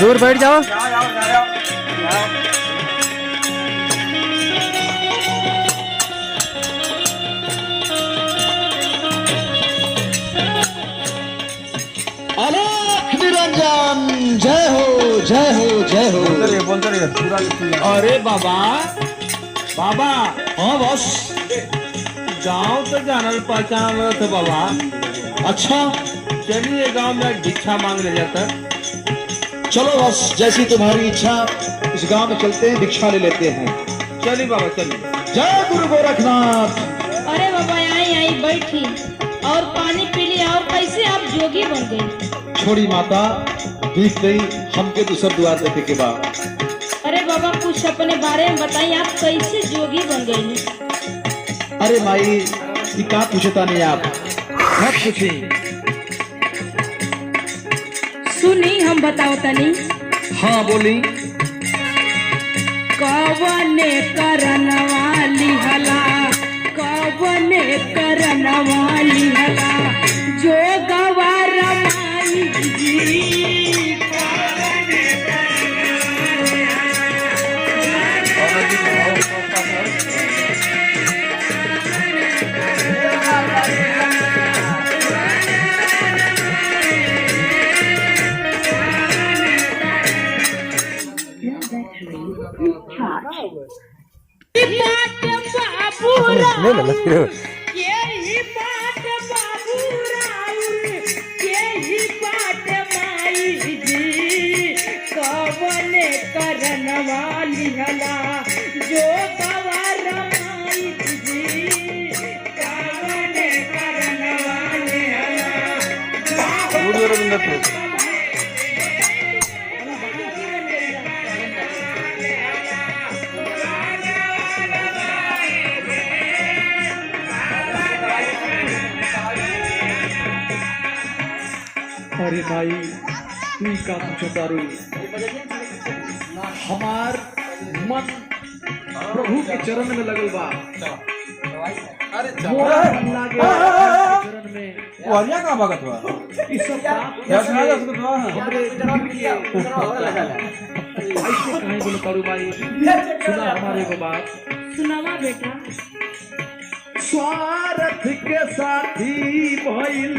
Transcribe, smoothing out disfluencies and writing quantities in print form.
दूर बैठ जाओ। आलोक निरंजन, जय हो जय हो जय हो। बोलते रहिए पूरा। अरे बाबा बाबा, हाँ बस। गांव तो जानल पहचान थे बाबा। अच्छा चलिए गांव में भिक्षा मांग ले जाता। चलो बस, जैसी तुम्हारी इच्छा। इस गांव में चलते हैं, भिक्षा ले लेते हैं। चलिए बाबा चलिए। जय गुरु गोरखनाथ। अरे बाबा आई आई बैठी और पानी पी लिया। और कैसे आप जोगी बन गई? छोड़ी माता, बीत गई हमके दूसर द्वार देखे के बाद। अरे बाबा कुछ अपने बारे में बताइए, आप कैसे जोगी बन गई? अरे माई, ये का पूछता नहीं आप, मत पूछी। सुनी हम बताओ तनी। हाँ बोली। कवने करन वाली हला, कवने करन वाली हला, जो गवार माई जी। कवने ले लो ले लो। यही बात बाबू राउर, यही बात माई जी। कवने करन वाली हला, जो गवार माई जी। कवने करन वाली हला। अरे भाई, तू का पूछता रू। हमार मन प्रभु के चरण में लगल बा। मोरा मन लागे चरण में। वरिया का भगत बा। ई सब बात या सुना दस को हमरे दिल के ऐसे कहीं बोलो करू भाई। सुना हमारे को बात। सुनावा बेटा। स्वार्थ के साथी भइल